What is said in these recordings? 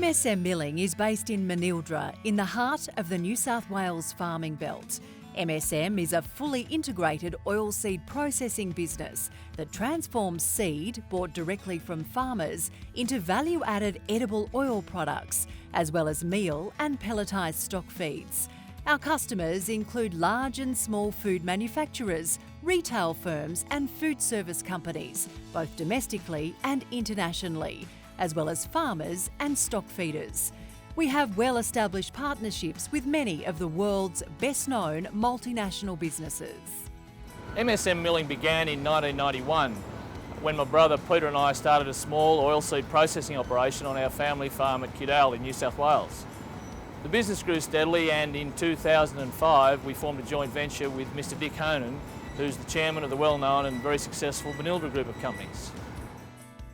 MSM Milling is based in Manildra, in the heart of the New South Wales farming belt. MSM is a fully integrated oilseed processing business that transforms seed bought directly from farmers into value-added edible oil products, as well as meal and pelletised stock feeds. Our customers include large and small food manufacturers, retail firms and food service companies, both domestically and internationally, as well as farmers and stock feeders. We have well-established partnerships with many of the world's best-known multinational businesses. MSM Milling began in 1991 when my brother Peter and I started a small oilseed processing operation on our family farm at Kidale in New South Wales. The business grew steadily, and in 2005 we formed a joint venture with Mr Dick Honan, who's the chairman of the well-known and very successful Manildra Group of companies.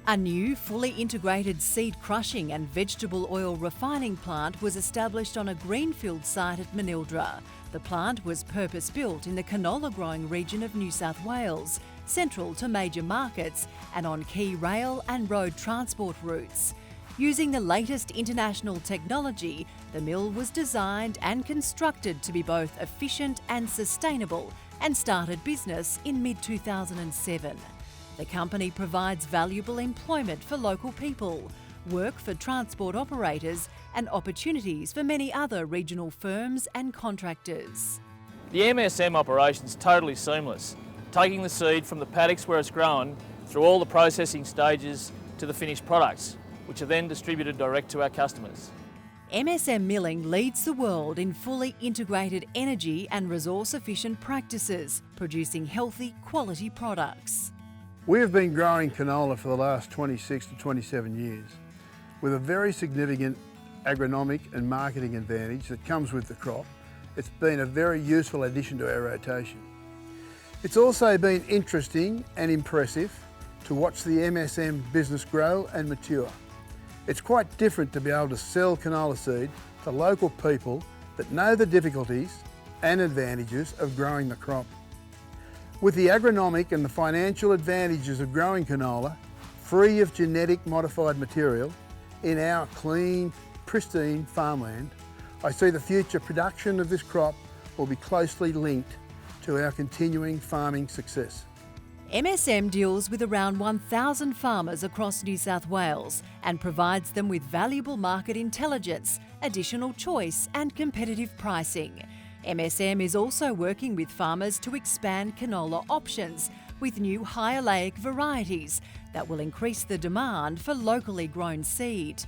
A new, fully integrated seed crushing and vegetable oil refining plant was established on a greenfield site at Manildra. The plant was purpose-built in the canola growing region of New South Wales, central to major markets and on key rail and road transport routes. Using the latest international technology, the mill was designed and constructed to be both efficient and sustainable, and started business in mid-2007. The company provides valuable employment for local people, work for transport operators and opportunities for many other regional firms and contractors. The MSM operation is totally seamless, taking the seed from the paddocks where it's grown through all the processing stages to the finished products, which are then distributed direct to our customers. MSM Milling leads the world in fully integrated energy and resource-efficient practices, producing healthy, quality products. We have been growing canola for the last 26 to 27 years, with a very significant agronomic and marketing advantage that comes with the crop. It's been a very useful addition to our rotation. It's also been interesting and impressive to watch the MSM business grow and mature. It's quite different to be able to sell canola seed to local people that know the difficulties and advantages of growing the crop. With the agronomic and the financial advantages of growing canola, free of genetic modified material, in our clean, pristine farmland, I see the future production of this crop will be closely linked to our continuing farming success. MSM deals with around 1,000 farmers across New South Wales and provides them with valuable market intelligence, additional choice and competitive pricing. MSM is also working with farmers to expand canola options with new high oleic varieties that will increase the demand for locally grown seed.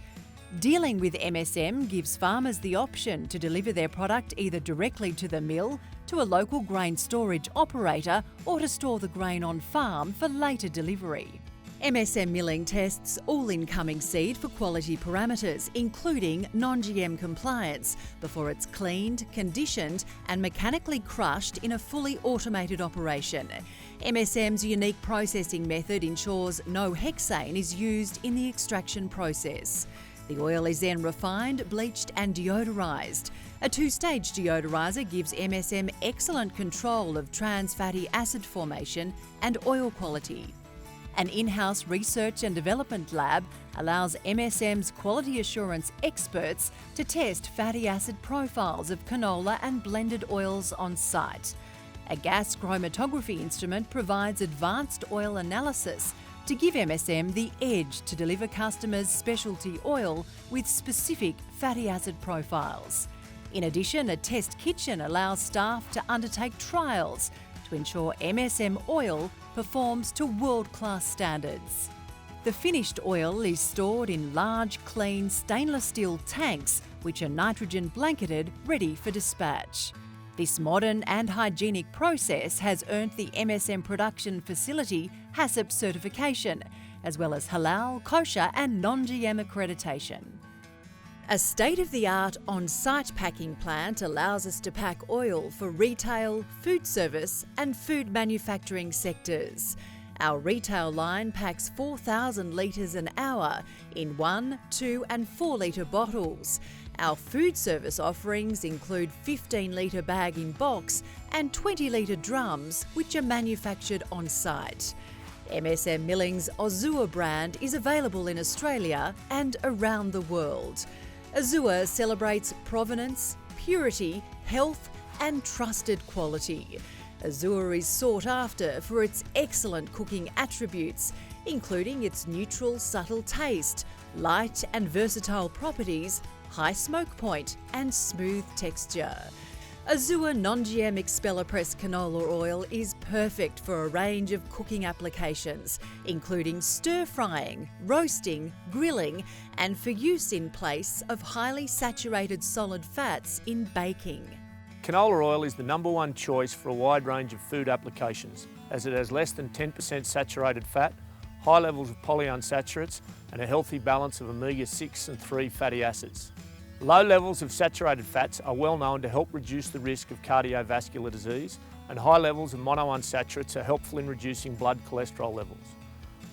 Dealing with MSM gives farmers the option to deliver their product either directly to the mill, to a local grain storage operator, or to store the grain on farm for later delivery. MSM Milling tests all incoming seed for quality parameters, including non-GM compliance, before it's cleaned, conditioned and mechanically crushed in a fully automated operation. MSM's unique processing method ensures no hexane is used in the extraction process. The oil is then refined, bleached and deodorised. A two-stage deodoriser gives MSM excellent control of trans fatty acid formation and oil quality. An in-house research and development lab allows MSM's quality assurance experts to test fatty acid profiles of canola and blended oils on site. A gas chromatography instrument provides advanced oil analysis to give MSM the edge to deliver customers specialty oil with specific fatty acid profiles. In addition, a test kitchen allows staff to undertake trials to ensure MSM oil performs to world-class standards. The finished oil is stored in large, clean stainless steel tanks which are nitrogen blanketed, ready for dispatch. This modern and hygienic process has earned the MSM production facility HACCP certification, as well as halal, kosher and non-GM accreditation. A state-of-the-art on-site packing plant allows us to pack oil for retail, food service and food manufacturing sectors. Our retail line packs 4,000 litres an hour in 1, 2 and 4 litre bottles. Our food service offerings include 15-litre bag in box and 20-litre drums, which are manufactured on site. MSM Milling's Azure brand is available in Australia and around the world. Azure celebrates provenance, purity, health and trusted quality. Azure is sought after for its excellent cooking attributes, including its neutral, subtle taste, light and versatile properties, high smoke point and smooth texture. Azure non-GM expeller press canola oil is perfect for a range of cooking applications, including stir-frying, roasting, grilling, and for use in place of highly saturated solid fats in baking. Canola oil is the #1 choice for a wide range of food applications, as it has less than 10% saturated fat, high levels of polyunsaturates, and a healthy balance of omega-6 and 3 fatty acids. Low levels of saturated fats are well known to help reduce the risk of cardiovascular disease, and high levels of monounsaturates are helpful in reducing blood cholesterol levels.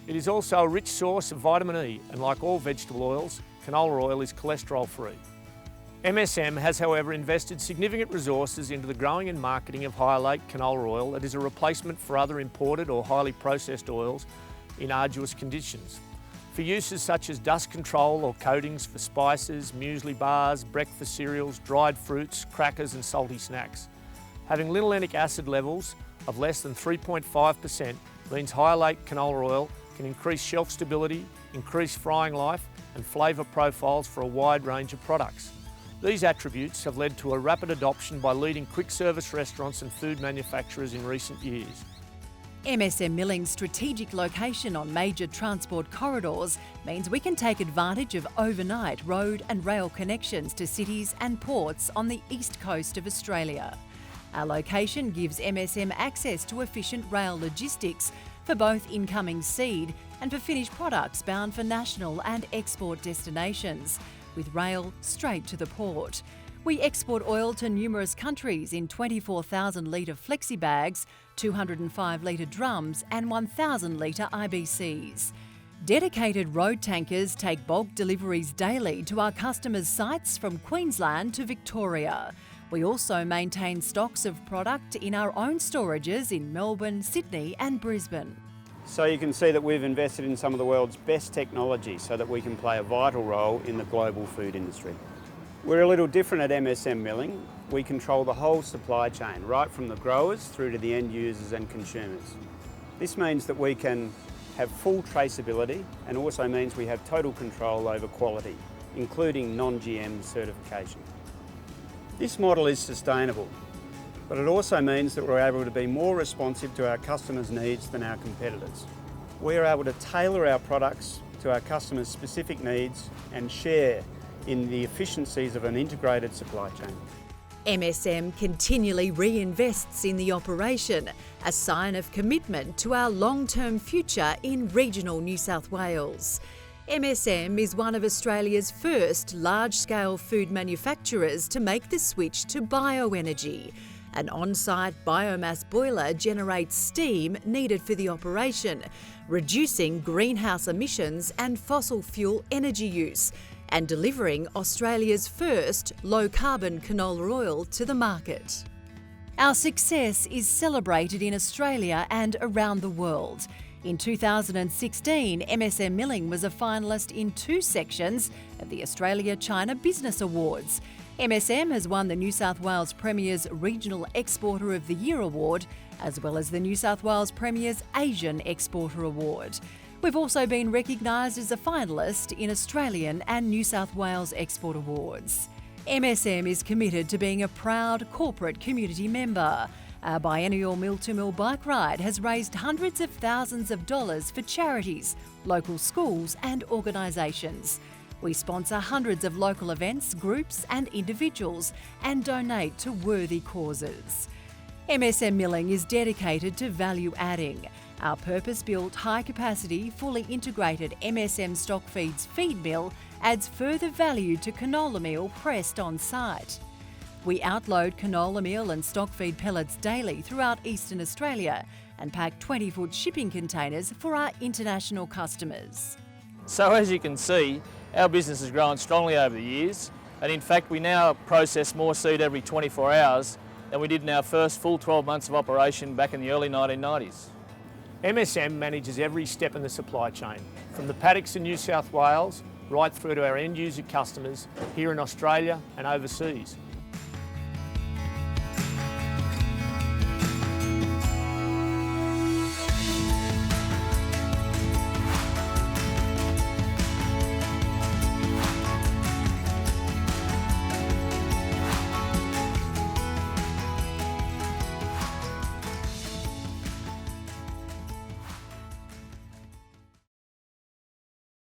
It is also a rich source of vitamin E, and like all vegetable oils, canola oil is cholesterol-free. MSM has, however, invested significant resources into the growing and marketing of higher lake canola oil that is a replacement for other imported or highly processed oils in arduous conditions, for uses such as dust control or coatings for spices, muesli bars, breakfast cereals, dried fruits, crackers and salty snacks. Having linolenic acid levels of less than 3.5% means higher lake canola oil can increase shelf stability, increase frying life and flavour profiles for a wide range of products. These attributes have led to a rapid adoption by leading quick service restaurants and food manufacturers in recent years. MSM Milling's strategic location on major transport corridors means we can take advantage of overnight road and rail connections to cities and ports on the east coast of Australia. Our location gives MSM access to efficient rail logistics for both incoming seed and for finished products bound for national and export destinations, with rail straight to the port. We export oil to numerous countries in 24,000 litre flexi bags, 205 litre drums and 1,000 litre IBCs. Dedicated road tankers take bulk deliveries daily to our customers' sites from Queensland to Victoria. We also maintain stocks of product in our own storages in Melbourne, Sydney and Brisbane. So you can see that we've invested in some of the world's best technology so that we can play a vital role in the global food industry. We're a little different at MSM Milling. We control the whole supply chain, right from the growers through to the end users and consumers. This means that we can have full traceability and also means we have total control over quality, including non-GM certification. This model is sustainable, but it also means that we're able to be more responsive to our customers' needs than our competitors. We're able to tailor our products to our customers' specific needs and share in the efficiencies of an integrated supply chain. MSM continually reinvests in the operation, a sign of commitment to our long-term future in regional New South Wales. MSM is one of Australia's first large-scale food manufacturers to make the switch to bioenergy. An on-site biomass boiler generates steam needed for the operation, reducing greenhouse emissions and fossil fuel energy use, and delivering Australia's first low-carbon canola oil to the market. Our success is celebrated in Australia and around the world. In 2016, MSM Milling was a finalist in 2 sections of the Australia-China Business Awards. MSM has won the New South Wales Premier's Regional Exporter of the Year Award, as well as the New South Wales Premier's Asian Exporter Award. We've also been recognised as a finalist in Australian and New South Wales Export Awards. MSM is committed to being a proud corporate community member. Our biennial mill-to-mill bike ride has raised hundreds of thousands of dollars for charities, local schools and organisations. We sponsor hundreds of local events, groups and individuals and donate to worthy causes. MSM Milling is dedicated to value adding. Our purpose-built, high-capacity, fully integrated MSM stockfeeds feed mill adds further value to canola meal pressed on site. We outload canola meal and stockfeed pellets daily throughout Eastern Australia and pack 20-foot shipping containers for our international customers. So as you can see, our business has grown strongly over the years, and in fact we now process more seed every 24 hours than we did in our first full 12 months of operation back in the early 1990s. MSM manages every step in the supply chain, from the paddocks in New South Wales right through to our end user customers here in Australia and overseas.